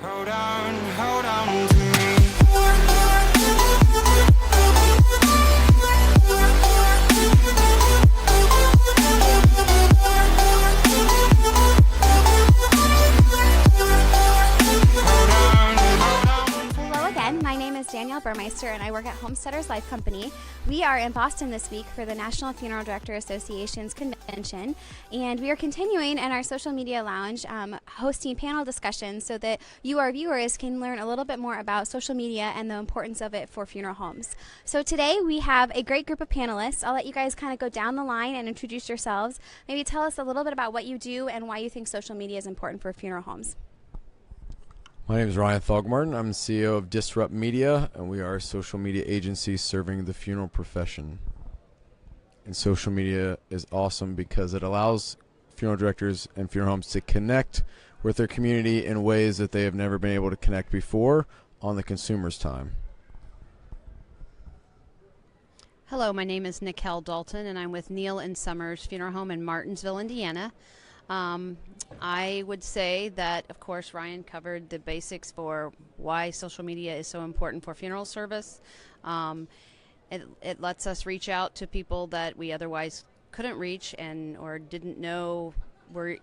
Hold on to me. Burmeister, and I work at Homesteaders Life Company. We are in Boston this week for the National Funeral Director Association's convention, and we are continuing in our social media lounge hosting panel discussions so that you, our viewers, can learn a little bit more about social media and the importance of it for funeral homes. So today we have a great group of panelists. I'll let you guys kind of go down the line and introduce yourselves. Maybe tell us a little bit about what you do and why you think social media is important for funeral homes. My name is Ryan Thogmartin. I'm the CEO of DISRUPT Media, and we are a social media agency serving the funeral profession. And social media is awesome because it allows funeral directors and funeral homes to connect with their community in ways that they have never been able to connect before on the consumer's time. Hello, my name is Nicole Dalton, and I'm with Neal and Summers Funeral Home in Martinsville, Indiana. I would say that, of course, Ryan covered the basics for why social media is so important for funeral service. It lets us reach out to people that we otherwise couldn't reach or didn't know were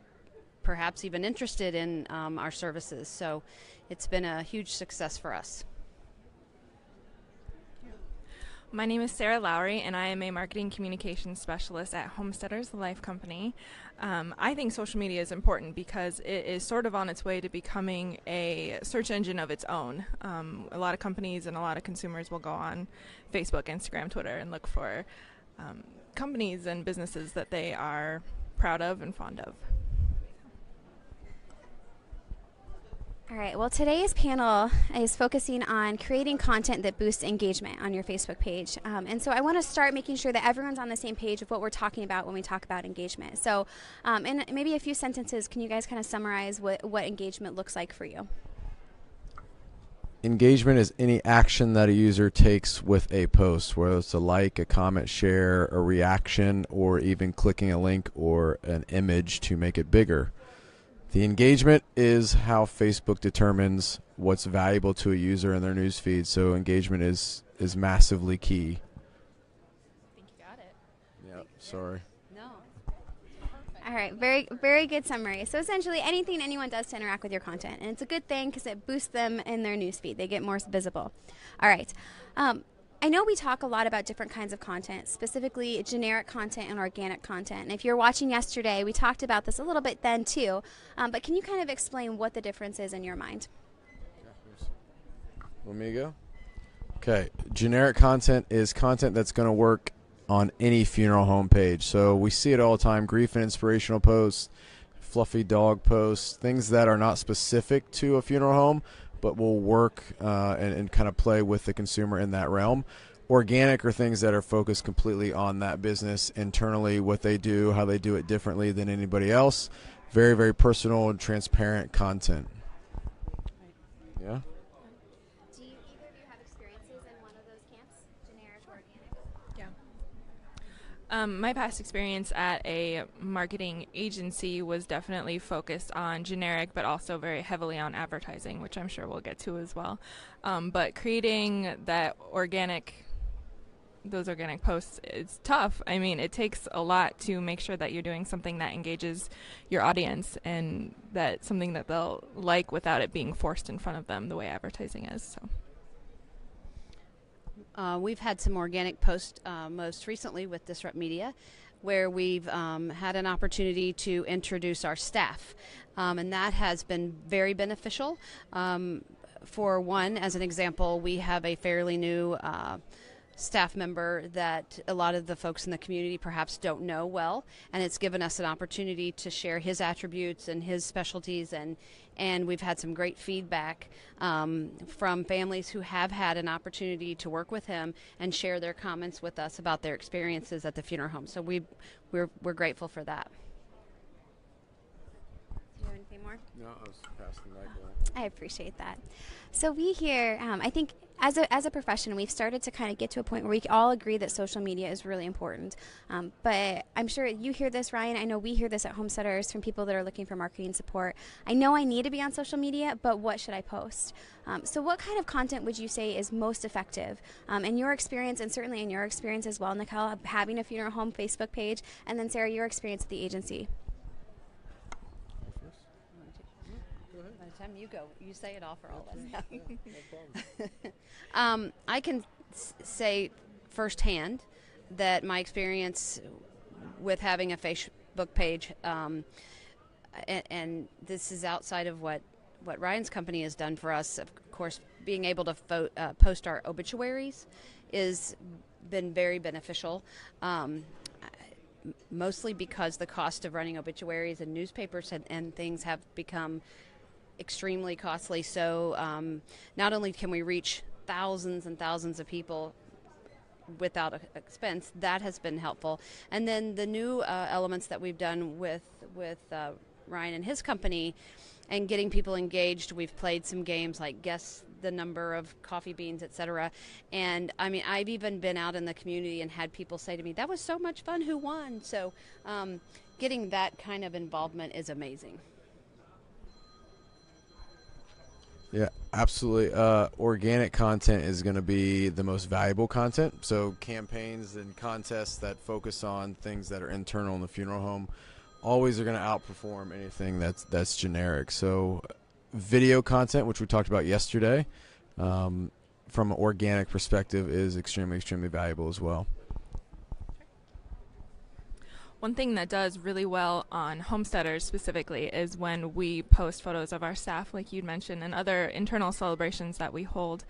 perhaps even interested in our services. So it's been a huge success for us. My name is Sarah Lowry, and I am a marketing communications specialist at Homesteaders Life Company. I think social media is important because it is sort of on its way to becoming a search engine of its own. A lot of companies and a lot of consumers will go on Facebook, Instagram, Twitter, and look for companies and businesses that they are proud of and fond of. All right, well, today's panel is focusing on creating content that boosts engagement on your Facebook page. And so I want to start making sure that everyone's on the same page of what we're talking about when we talk about engagement. So in maybe a few sentences, can you guys kind of summarize what engagement looks like for you? Engagement is any action that a user takes with a post, whether it's a like, a comment, share, a reaction, or even clicking a link or an image to make it bigger. The engagement is how Facebook determines what's valuable to a user in their newsfeed, so engagement is massively key. I think you got it. Yep, sorry. No. All right, very good summary. So essentially anything anyone does to interact with your content, and it's a good thing because it boosts them in their newsfeed. They get more visible. All right. I know we talk a lot about different kinds of content, specifically generic content and organic content. And if you're watching yesterday, we talked about this a little bit then too. But can you kind of explain what the difference is in your mind? Want me to go? Okay. Generic content is content that's going to work on any funeral home page. So we see it all the time, grief and inspirational posts, fluffy dog posts, things that are not specific to a funeral home, but will work and kind of play with the consumer in that realm. Organic are things that are focused completely on that business internally, what they do, how they do it differently than anybody else. Very, very personal and transparent content. Yeah? Do either of you have experiences in one of those camps, generic or organic? Yeah. My past experience at a marketing agency was definitely focused on generic, but also very heavily on advertising, which I'm sure we'll get to as well. But creating those organic posts is tough. I mean, it takes a lot to make sure that you're doing something that engages your audience and that something that they'll like without it being forced in front of them the way advertising is. So. We've had some organic posts most recently with Disrupt Media, where we've had an opportunity to introduce our staff, and that has been very beneficial. For one, as an example, we have a fairly new staff member that a lot of the folks in the community perhaps don't know well, and it's given us an opportunity to share his attributes and his specialties, and we've had some great feedback from families who have had an opportunity to work with him and share their comments with us about their experiences at the funeral home. So we're grateful for that. Do you have anything more? No, I was passing the mic. I appreciate that. So we here, I think as a profession, we've started to kind of get to a point where we all agree that social media is really important. But I'm sure you hear this, Ryan. I know we hear this at Homesteaders from people that are looking for marketing support. I know I need to be on social media, but what should I post? So what kind of content would you say is most effective in your experience, and certainly in your experience as well, Nicole, having a funeral home Facebook page, and then Sarah, your experience at the agency? By the time you go, you say it all for all of us. I can say firsthand that my experience with having a Facebook page, and this is outside of what Ryan's company has done for us. Of course, being able to post our obituaries has been very beneficial. Mostly because the cost of running obituaries and newspapers and things have become extremely costly. So not only can we reach thousands and thousands of people without expense, that has been helpful. And then the new elements that we've done with Ryan and his company and getting people engaged, we've played some games like guess the number of coffee beans, etc. And I mean, I've even been out in the community and had people say to me, that was so much fun, who won? So getting that kind of involvement is amazing. Yeah, absolutely. Organic content is going to be the most valuable content. So campaigns and contests that focus on things that are internal in the funeral home always are going to outperform anything that's generic. So video content, which we talked about yesterday, from an organic perspective, is extremely, extremely valuable as well. One thing that does really well on Homesteaders specifically is when we post photos of our staff, like you'd mentioned, and other internal celebrations that we hold.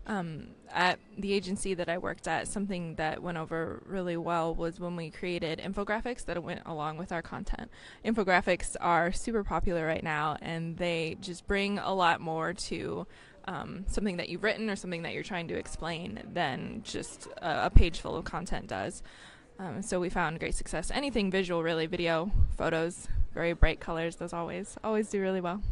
At the agency that I worked at, something that went over really well was when we created infographics that went along with our content. Infographics are super popular right now, and they just bring a lot more to something that you've written or something that you're trying to explain than just a page full of content does. So we found great success. Anything visual, really, video, photos, very bright colors, those always do really well.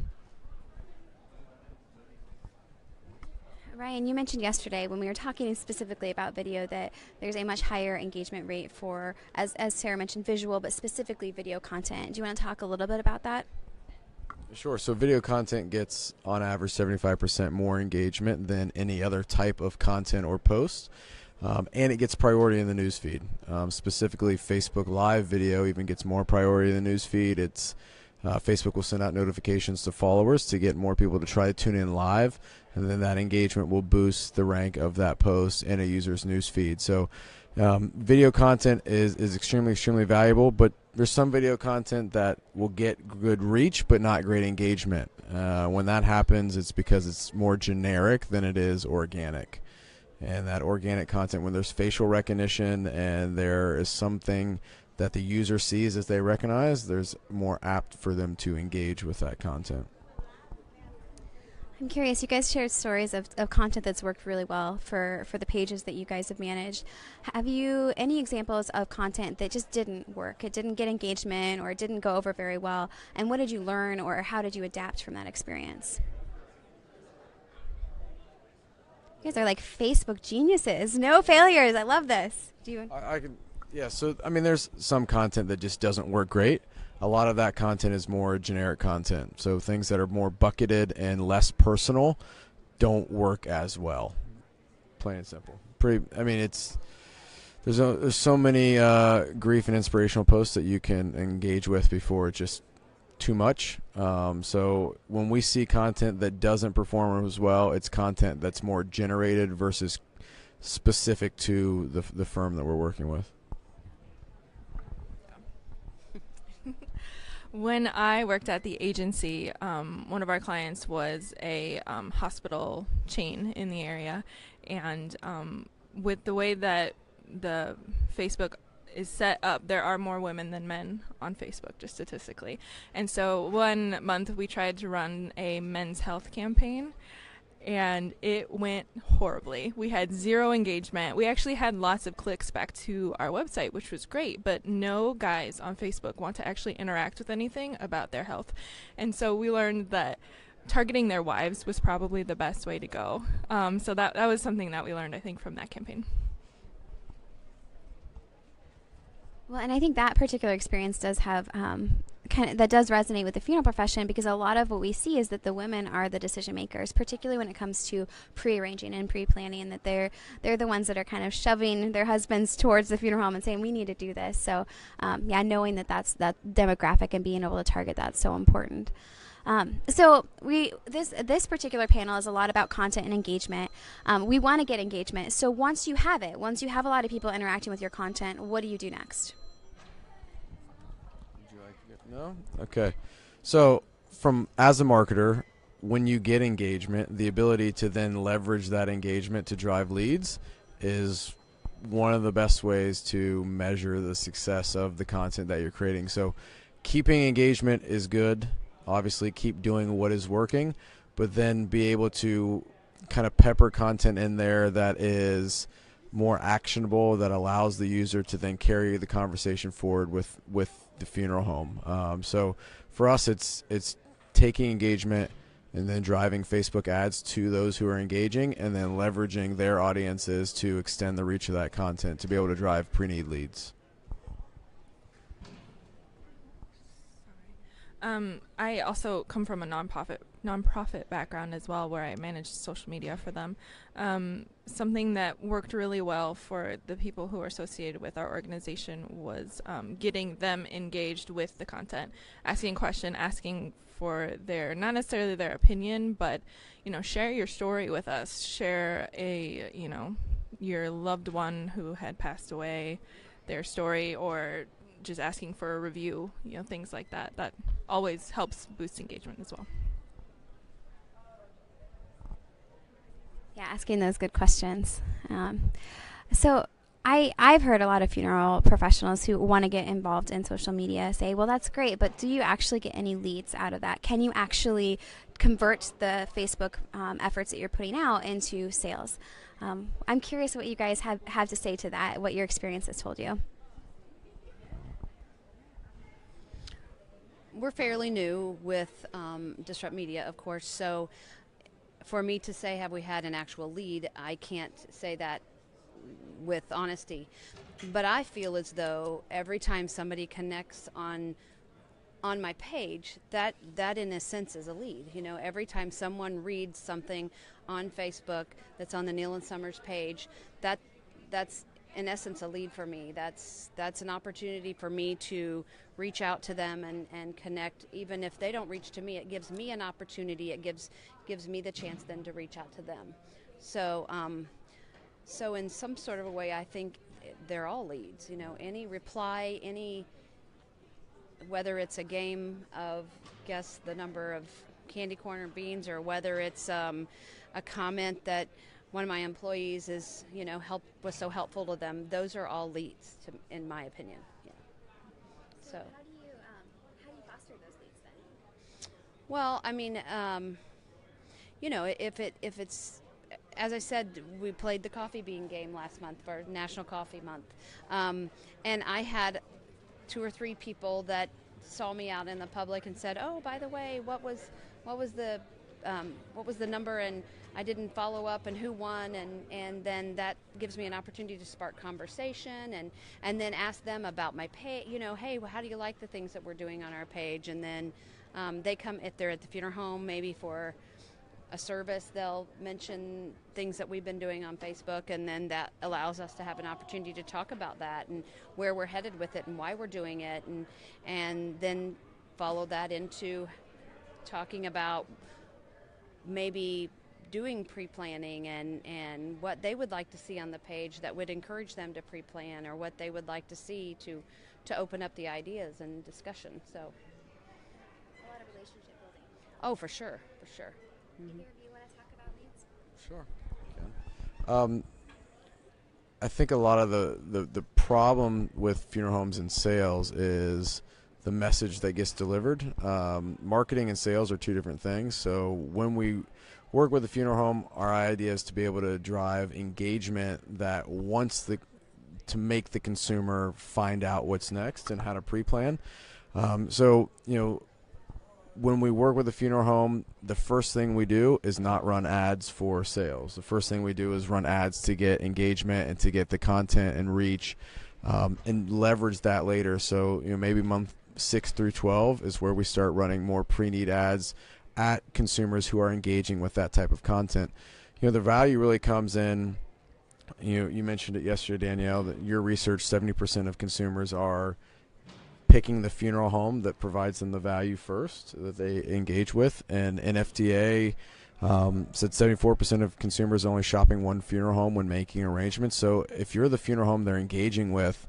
Ryan, you mentioned yesterday when we were talking specifically about video that there's a much higher engagement rate for, as Sarah mentioned, visual, but specifically video content. Do you want to talk a little bit about that? Sure. So video content gets, on average, 75% more engagement than any other type of content or post. And it gets priority in the newsfeed. Specifically, Facebook Live video even gets more priority in the newsfeed. Facebook will send out notifications to followers to get more people to try to tune in live, and then that engagement will boost the rank of that post in a user's newsfeed. So video content is extremely, extremely valuable, but there's some video content that will get good reach but not great engagement. When that happens, it's because it's more generic than it is organic. And that organic content, when there's facial recognition and there is something that the user sees as they recognize, there's more apt for them to engage with that content. I'm curious, you guys shared stories of content that's worked really well for the pages that you guys have managed. Have you any examples of content that just didn't work? It didn't get engagement or it didn't go over very well? And what did you learn or how did you adapt from that experience? You guys are like Facebook geniuses. No failures. I love this. Do you? I can, yeah. So I mean, there's some content that just doesn't work great. A lot of that content is more generic content. So things that are more bucketed and less personal don't work as well. Plain and simple. I mean, there's so many grief and inspirational posts that you can engage with before it's just too much. So when we see content that doesn't perform as well, it's content that's more generated versus specific to the firm that we're working with. When I worked at the agency, one of our clients was a hospital chain in the area, and with the way that the Facebook is set up, there are more women than men on Facebook, just statistically. And so one month we tried to run a men's health campaign, and it went horribly. We had 0 engagement. We actually had lots of clicks back to our website, which was great, but no guys on Facebook want to actually interact with anything about their health. And so we learned that targeting their wives was probably the best way to go. So that was something that we learned, I think, from that campaign. Well, and I think that particular experience does have that does resonate with the funeral profession, because a lot of what we see is that the women are the decision makers, particularly when it comes to pre-arranging and pre-planning, and that they're the ones that are kind of shoving their husbands towards the funeral home and saying, we need to do this. So knowing that that's that demographic and being able to target that's so important. So this particular panel is a lot about content and engagement. We want to get engagement. So once you have a lot of people interacting with your content, what do you do next? Would you like to get no? Okay. So as a marketer, when you get engagement, the ability to then leverage that engagement to drive leads is one of the best ways to measure the success of the content that you're creating. So keeping engagement is good. Obviously, keep doing what is working, but then be able to kind of pepper content in there that is more actionable, that allows the user to then carry the conversation forward with the funeral home. So for us, it's taking engagement and then driving Facebook ads to those who are engaging, and then leveraging their audiences to extend the reach of that content to be able to drive pre-need leads. I also come from a nonprofit background as well, where I managed social media for them. Something that worked really well for the people who are associated with our organization was getting them engaged with the content, asking questions, asking for not necessarily their opinion, but share your story with us. Share your loved one who had passed away, their story, or just asking for a review, things like that. That always helps boost engagement as well. Yeah, asking those good questions. So I've heard a lot of funeral professionals who want to get involved in social media say, well, that's great, but do you actually get any leads out of that? Can you actually convert the Facebook efforts that you're putting out into sales? I'm curious what you guys have to say to that, what your experience has told you. We're fairly new with Disrupt Media, of course, so for me to say have we had an actual lead, I can't say that with honesty. But I feel as though every time somebody connects on my page, that in a sense is a lead. Every time someone reads something on Facebook that's on the Neil and Summers page, that's in essence a lead for me. That's an opportunity for me to reach out to them and connect. Even if they don't reach to me, it gives me an opportunity. It gives me the chance then to reach out to them. So so in some sort of a way, I think they're all leads. Any reply, whether it's a game of guess the number of candy corn or beans, or whether it's a comment that one of my employees was so helpful to them, those are all leads, in my opinion. Yeah. So how do you foster those leads then? Well, I mean, if it's, as I said, we played the coffee bean game last month for National Coffee Month, and I had 2 or 3 people that saw me out in the public and said, "Oh, by the way, what was the number?" And I didn't follow up, and who won, and then that gives me an opportunity to spark conversation and then ask them about my page. Hey, how do you like the things that we're doing on our page? And then they come, if they're at the funeral home, maybe for a service, they'll mention things that we've been doing on Facebook, and then that allows us to have an opportunity to talk about that and where we're headed with it and why we're doing it, and then follow that into talking about maybe doing pre-planning and what they would like to see on the page that would encourage them to pre-plan, or what they would like to see to open up the ideas and discussion. So a lot of relationship building. Oh, for sure. Either of you want to talk about leads? Sure. I think a lot of the problem with funeral homes and sales is the message that gets delivered. Marketing and sales are 2 different things. So when we work with a funeral home, our idea is to be able to drive engagement that wants to make the consumer find out what's next and how to pre-plan. So when we work with a funeral home, the first thing we do is not run ads for sales. The first thing we do is run ads to get engagement and to get the content and reach, and leverage that later. So maybe month 6 through 12 is where we start running more pre-need ads at consumers who are engaging with that type of content. The value really comes in. You mentioned it yesterday, Danielle, that your research, 70% of consumers are picking the funeral home that provides them the value first that they engage with. And NFDA said 74% of consumers only shopping one funeral home when making arrangements. So if you're the funeral home they're engaging with,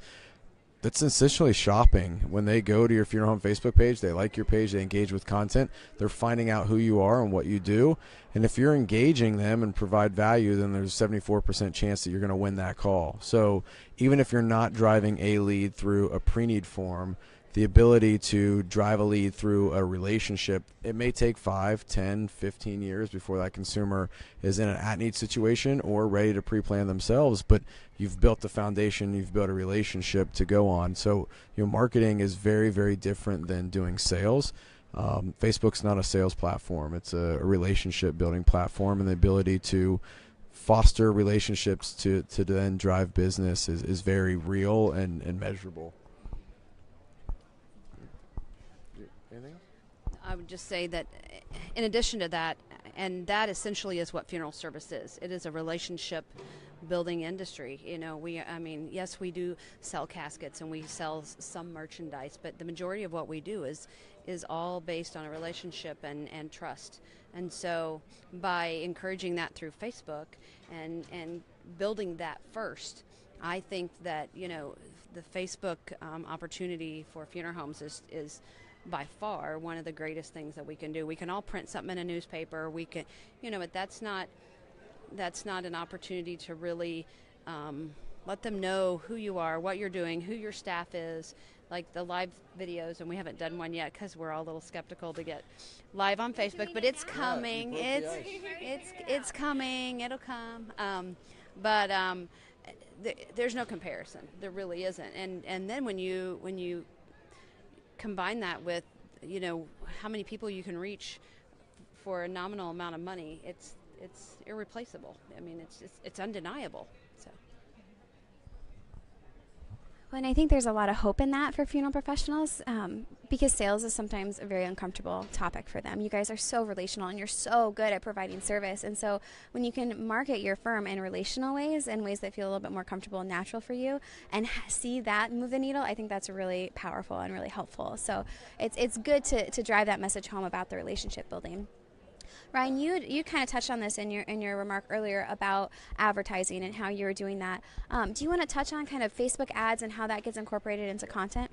that's essentially shopping. When they go to your funeral home Facebook page, they like your page, they engage with content, they're finding out who you are and what you do. And if you're engaging them and provide value, then there's a 74% chance that you're going to win that call. So even if you're not driving a lead through a pre-need form, the ability to drive a lead through a relationship, it may take 5, 10, 15 years before that consumer is in an at-need situation or ready to pre-plan themselves, but you've built the foundation, you've built a relationship to go on. So marketing is very, very different than doing sales. Facebook's not a sales platform. It's a relationship building platform, and the ability to foster relationships to then drive business is very real and measurable. Anything else? I would just say that in addition to that, and that essentially is what funeral service is. It is a relationship building industry. Yes, we do sell caskets and we sell some merchandise, but the majority of what we do is all based on a relationship and trust. And so by encouraging that through Facebook and building that first, I think that, the Facebook opportunity for funeral homes is by far one of the greatest things that we can do. We can all print something in a newspaper. We can, but that's not an opportunity to really let them know who you are, what you're doing, who your staff is, like the live videos. And we haven't done one yet because we're all a little skeptical to get live on Facebook, but it's coming. It's coming. It'll come. There's no comparison. There really isn't. And then when you combine that with, how many people you can reach for a nominal amount of money, it's irreplaceable. I mean, it's undeniable. So. Well, and I think there's a lot of hope in that for funeral professionals, because sales is sometimes a very uncomfortable topic for them. You guys are so relational and you're so good at providing service. And so when you can market your firm in relational ways, in ways that feel a little bit more comfortable and natural for you, and see that move the needle, I think that's really powerful and really helpful. So it's good to drive that message home about the relationship building. Ryan, you kind of touched on this in your remark earlier about advertising and how you were doing that. Do you want to touch on kind of Facebook ads and how that gets incorporated into content?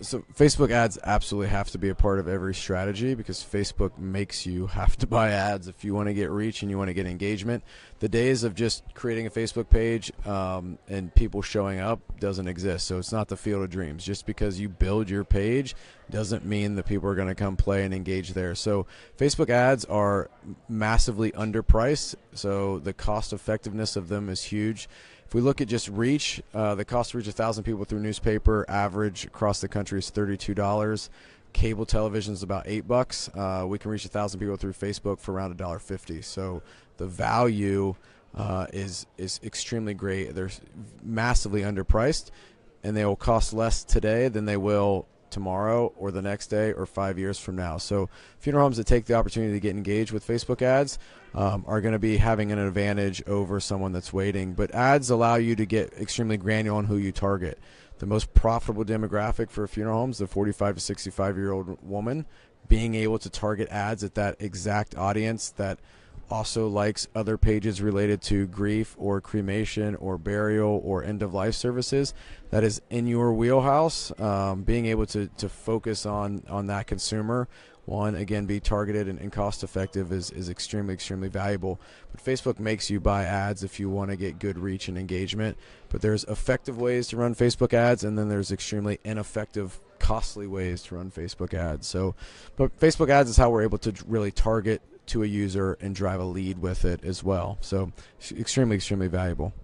So Facebook ads absolutely have to be a part of every strategy, because Facebook makes you have to buy ads if you want to get reach and you want to get engagement. The days of just creating a Facebook page and people showing up doesn't exist. So it's not the field of dreams. Just because you build your page doesn't mean that people are going to come play and engage there. So Facebook ads are massively underpriced, so the cost effectiveness of them is huge. If we look at just reach, the cost to reach 1,000 people through newspaper average across the country is $32. Cable television is about $8. We can reach 1,000 people through Facebook for around $1.50. So the value is extremely great. They're massively underpriced, and they will cost less today than they will tomorrow or the next day or 5 years from now. So funeral homes that take the opportunity to get engaged with Facebook ads are going to be having an advantage over someone that's waiting. But ads allow you to get extremely granular on who you target. The most profitable demographic for funeral homes, the 45 to 65-year-old woman, being able to target ads at that exact audience that also likes other pages related to grief or cremation or burial or end-of-life services, that is in your wheelhouse. Being able to focus on that consumer, one, again, be targeted and cost-effective is extremely, extremely valuable. But Facebook makes you buy ads if you want to get good reach and engagement. But there's effective ways to run Facebook ads, and then there's extremely ineffective, costly ways to run Facebook ads. So, but Facebook ads is how we're able to really target to a user and drive a lead with it as well. So extremely, extremely valuable.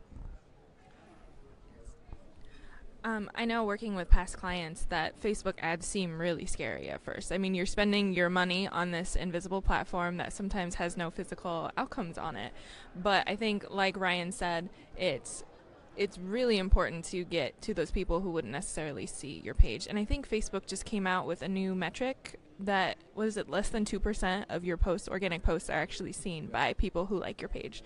I know working with past clients that Facebook ads seem really scary at first. I mean, you're spending your money on this invisible platform that sometimes has no physical outcomes on it. But I think, like Ryan said, it's really important to get to those people who wouldn't necessarily see your page. And I think Facebook just came out with a new metric that, what is it, less than 2% of your posts, organic posts, are actually seen by people who like your page.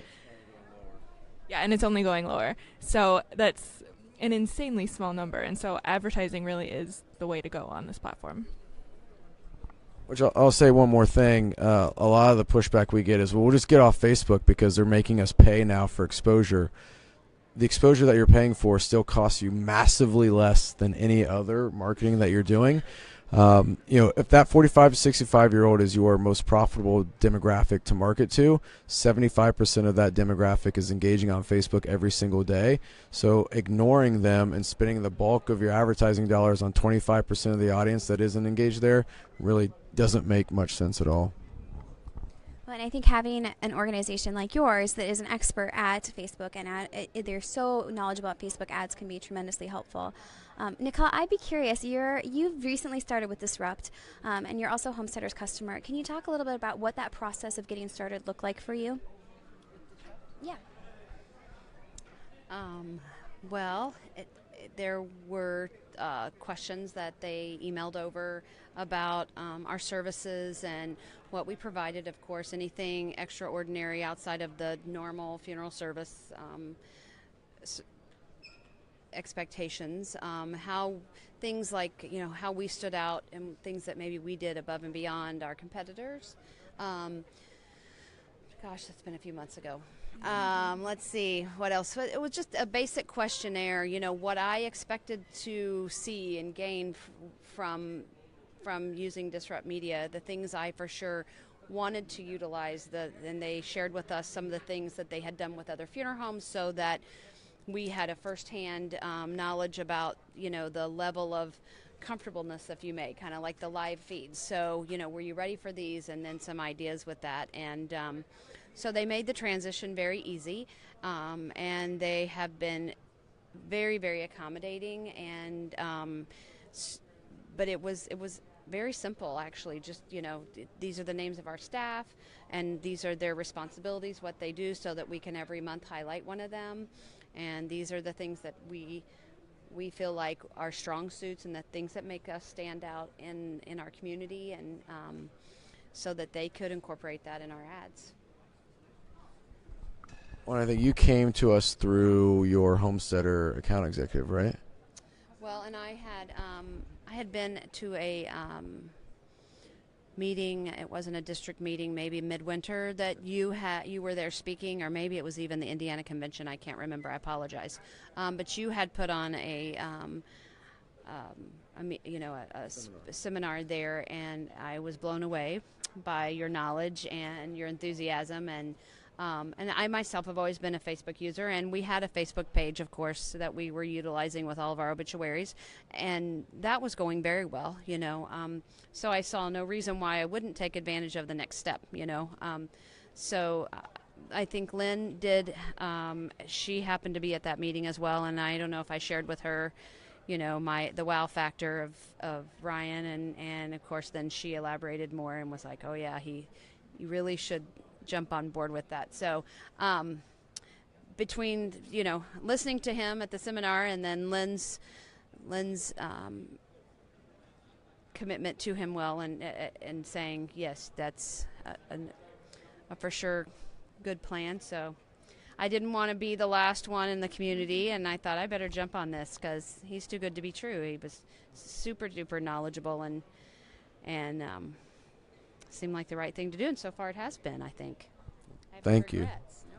Yeah, and it's only going lower. So that's an insanely small number, and so advertising really is the way to go on this platform. Which I'll say one more thing. A lot of the pushback we get is, well, we'll just get off Facebook because they're making us pay now for exposure. The exposure that you're paying for still costs you massively less than any other marketing that you're doing. If that 45 to 65-year-old is your most profitable demographic to market to, 75% of that demographic is engaging on Facebook every single day. So ignoring them and spending the bulk of your advertising dollars on 25% of the audience that isn't engaged there really doesn't make much sense at all. Well, and I think having an organization like yours that is an expert at Facebook and they're so knowledgeable about Facebook ads can be tremendously helpful. Nicole, I'd be curious. You've recently started with Disrupt, and you're also a Homesteaders customer. Can you talk a little bit about what that process of getting started looked like for you? Yeah. Well, there were questions that they emailed over about our services and what we provided. Of course, anything extraordinary outside of the normal funeral service expectations, how things like, how we stood out and things that maybe we did above and beyond our competitors. Gosh, that's been a few months ago. Let's see what else. It was just a basic questionnaire, what I expected to see and gain from using Disrupt Media, the things I for sure wanted to utilize. And they shared with us some of the things that they had done with other funeral homes, so that we had a firsthand knowledge about, the level of comfortableness, if you may, kind of like the live feeds. So, were you ready for these? And then some ideas with that. And so they made the transition very easy, and they have been very, very accommodating. And but it was very simple, actually. Just, these are the names of our staff, and these are their responsibilities, what they do, so that we can every month highlight one of them. And these are the things that we feel like are strong suits and the things that make us stand out in our community, and so that they could incorporate that in our ads. Well, I think you came to us through your Homesteader account executive, right? Well, and I had been to a meeting. It wasn't a district meeting, maybe midwinter, that you were there speaking, or maybe it was even the Indiana convention. I can't remember. I apologize. But you had put on a seminar there, and I was blown away by your knowledge and your enthusiasm. And I myself have always been a Facebook user, and we had a Facebook page, of course, that we were utilizing with all of our obituaries, and that was going very well, so I saw no reason why I wouldn't take advantage of the next step, so I think Lynn did. She happened to be at that meeting as well, and I don't know if I shared with her, the wow factor of Ryan, and of course then she elaborated more and was like, oh yeah, you really should jump on board with that. So between listening to him at the seminar and then Lynn's commitment to him and saying yes, that's a for sure good plan. So I didn't want to be the last one in the community, and I thought I better jump on this because he's too good to be true. He was super duper knowledgeable and seemed like the right thing to do, and so far it has been, I think. Thank you. No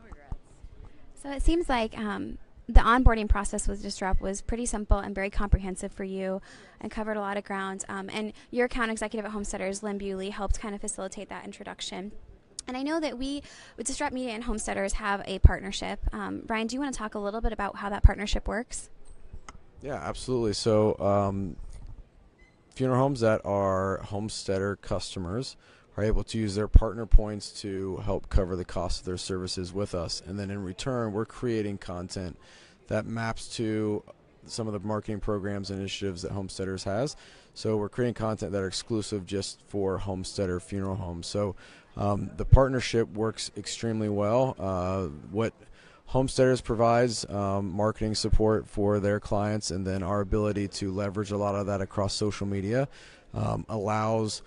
regrets. So it seems like the onboarding process with Disrupt was pretty simple and very comprehensive for you and covered a lot of ground. And your account executive at Homesteaders, Lynn Bewley, helped kind of facilitate that introduction. And I know that we, with Disrupt Media and Homesteaders, have a partnership. Ryan, do you want to talk a little bit about how that partnership works? Yeah, absolutely. So funeral homes that are Homesteader customers are able to use their partner points to help cover the cost of their services with us. And then in return, we're creating content that maps to some of the marketing programs and initiatives that Homesteaders has. So we're creating content that are exclusive just for Homesteader funeral homes. So the partnership works extremely well. What Homesteaders provides marketing support for their clients, and then our ability to leverage a lot of that across social media allows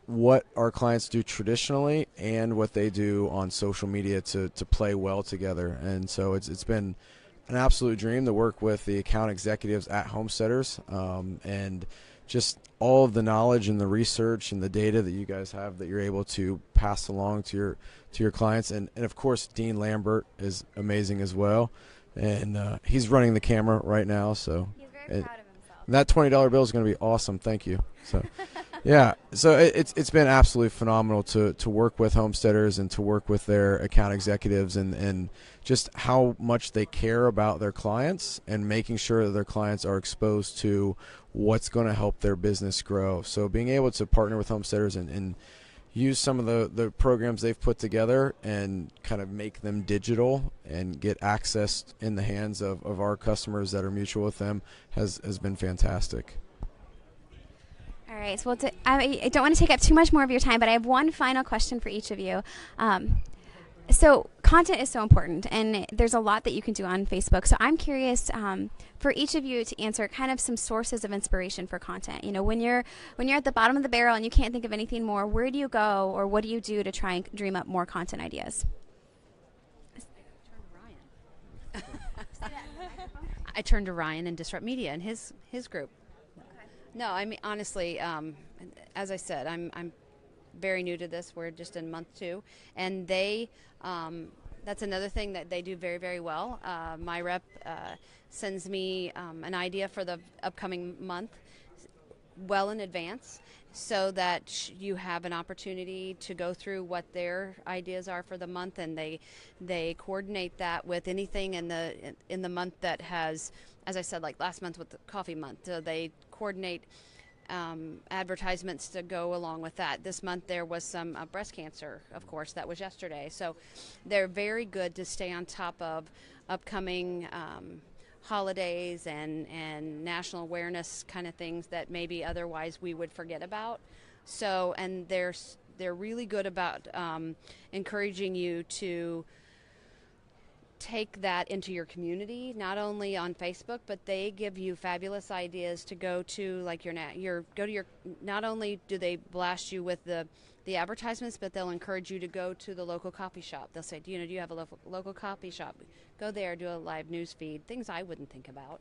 what our clients do traditionally and what they do on social media to play well together. And so it's been an absolute dream to work with the account executives at Homesteaders, and just all of the knowledge and the research and the data that you guys have that you're able to pass along to your clients. And of course, Dean Lambert is amazing as well, and he's running the camera right now. So He's very proud of himself. that $20 bill is going to be awesome. Thank you. So. Yeah, so it's been absolutely phenomenal to work with Homesteaders and to work with their account executives, and just how much they care about their clients and making sure that their clients are exposed to what's going to help their business grow. So being able to partner with Homesteaders and use some of the programs they've put together and kind of make them digital and get access in the hands of our customers that are mutual with them has been fantastic. All right, so I don't want to take up too much more of your time, but I have one final question for each of you. So content is so important, and there's a lot that you can do on Facebook. So I'm curious for each of you to answer kind of some sources of inspiration for content. You know, when you're at the bottom of the barrel and you can't think of anything more, where do you go, or what do you do to try and dream up more content ideas? I turned to Ryan and Disrupt Media and his group. No, I mean, honestly, as I said, I'm very new to this. We're just in month 2, and that's another thing that they do very, very well. My rep sends me an idea for the upcoming month well in advance, so that you have an opportunity to go through what their ideas are for the month, and they coordinate that with anything in the month that has, as I said, like last month with the coffee month, they coordinate advertisements to go along with that. This month there was some breast cancer, of course, that was yesterday. So they're very good to stay on top of upcoming holidays and national awareness kind of things that maybe otherwise we would forget about. So, and they're really good about encouraging you to take that into your community, not only on Facebook, but they give you fabulous ideas to go to, like not only do they blast you with the advertisements, but they'll encourage you to go to the local coffee shop. They'll say, do you have a local coffee shop? Go there, do a live news feed, things I wouldn't think about,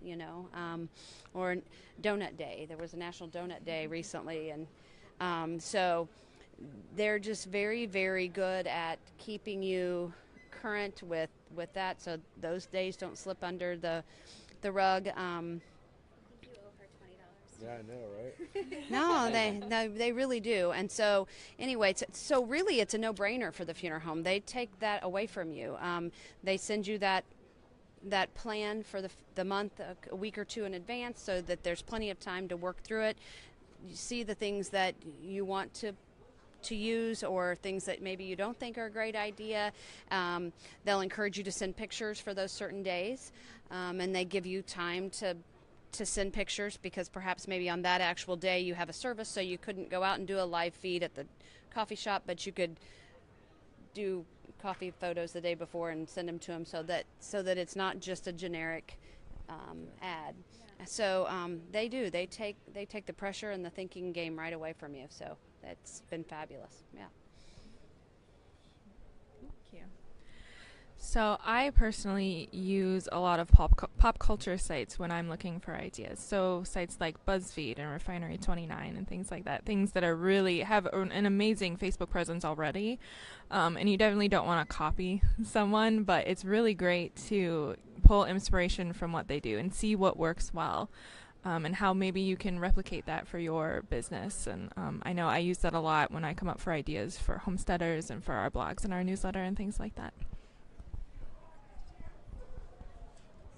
or Donut Day. There was a National Donut Day recently, and so they're just very, very good at keeping you current with that, so those days don't slip under the rug. You owe her $20. Yeah, I know, right? No, they really do. And so anyway, so really it's a no-brainer for the funeral home. They take that away from you. They send you that plan for the month a week or two in advance, so that there's plenty of time to work through it. You see the things that you want to use, or things that maybe you don't think are a great idea. They'll encourage you to send pictures for those certain days, and they give you time to send pictures, because perhaps maybe on that actual day you have a service, so you couldn't go out and do a live feed at the coffee shop, but you could do coffee photos the day before and send them to them, so that it's not just a generic ad. So they take the pressure and the thinking game right away from you. So that's been fabulous. Yeah. Thank you. So I personally use a lot of pop culture sites when I'm looking for ideas. So sites like BuzzFeed and Refinery 29 and things like that. Things that are really have an amazing Facebook presence already. And you definitely don't want to copy someone, but it's really great to pull inspiration from what they do and see what works well. And how maybe you can replicate that for your business. And I know I use that a lot when I come up for ideas for homesteaders and for our blogs and our newsletter and things like that.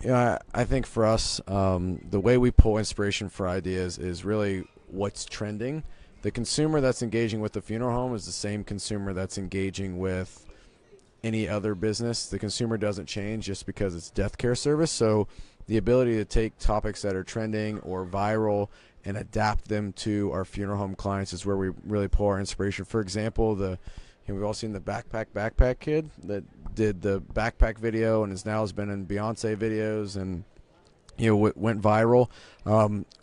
Yeah, I think for us, the way we pull inspiration for ideas is really what's trending. The consumer that's engaging with the funeral home is the same consumer that's engaging with any other business. The consumer doesn't change just because it's death care service. So the ability to take topics that are trending or viral and adapt them to our funeral home clients is where we really pull our inspiration. For example, we've all seen the backpack kid that did the backpack video and has been in Beyonce videos and went viral.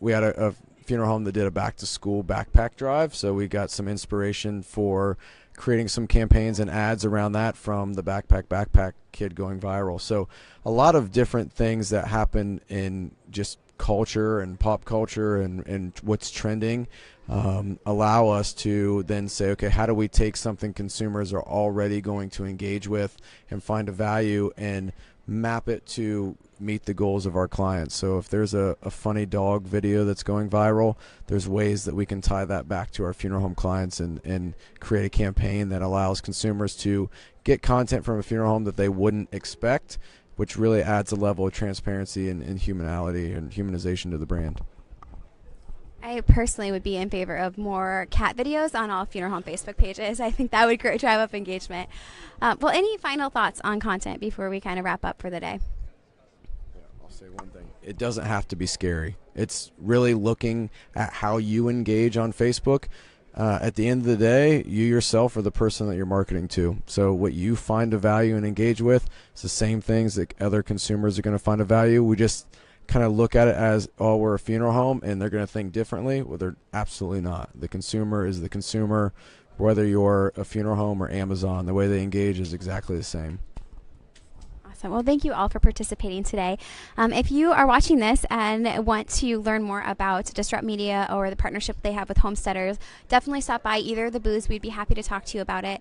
We had a funeral home that did a back to school backpack drive, so we got some inspiration for creating some campaigns and ads around that from the backpack kid going viral. So a lot of different things that happen in just culture and pop culture and what's trending allow us to then say, okay, how do we take something consumers are already going to engage with and find a value and map it to meet the goals of our clients. So if there's a funny dog video that's going viral, there's ways that we can tie that back to our funeral home clients and create a campaign that allows consumers to get content from a funeral home that they wouldn't expect, which really adds a level of transparency and humanality and humanization to the brand. I personally would be in favor of more cat videos on all funeral home Facebook pages. I think that would drive up engagement. Well, any final thoughts on content before we kind of wrap up for the day? I'll say one thing. It doesn't have to be scary. It's really looking at how you engage on Facebook. At the end of the day, you yourself are the person that you're marketing to. So what you find a value and engage with is the same things that other consumers are going to find a value. We just kind of look at it as, oh, we're a funeral home and they're going to think differently. Well, they're absolutely not. The consumer is the consumer, whether you're a funeral home or Amazon. The way they engage is exactly the same. Awesome. Well, thank you all for participating today. If you are watching this and want to learn more about Disrupt Media or the partnership they have with Homesteaders, definitely stop by either of the booths. We'd be happy to talk to you about it.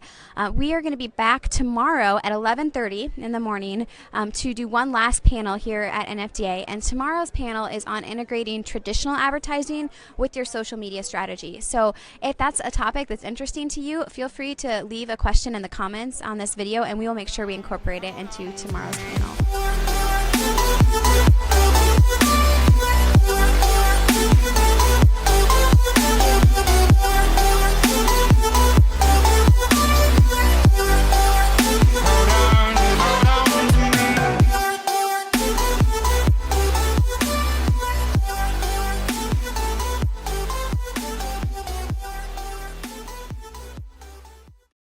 We are going to be back tomorrow at 11:30 in the morning to do one last panel here at NFDA. And tomorrow's panel is on integrating traditional advertising with your social media strategy. So if that's a topic that's interesting to you, feel free to leave a question in the comments on this video, and we will make sure we incorporate it into tomorrow's panel.